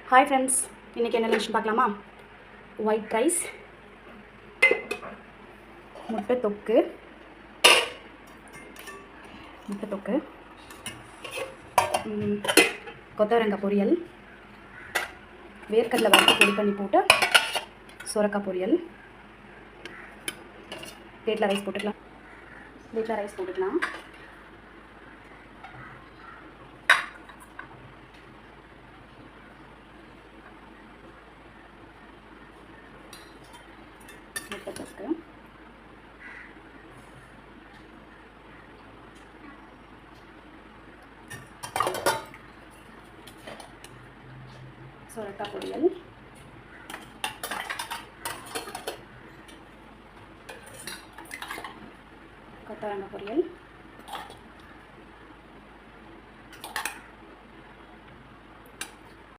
Hi friends, இன்றைக்கி என்ன lunch பார்க்கலாமா? ஒயிட் ரைஸ், முட்டை தொக்கு, கொத்தவரங்காய் பொரியல், வேர்க்கடலை வறுத்து பொடி பண்ணி போட்டு சுரக்காய் பொரியல். பிளேட்டில் ரைஸ் போட்டுக்கலாம். முட்டை தொக்கு, சுரக்காய் பொரியல், கொத்தவரங்காய் பொரியல்,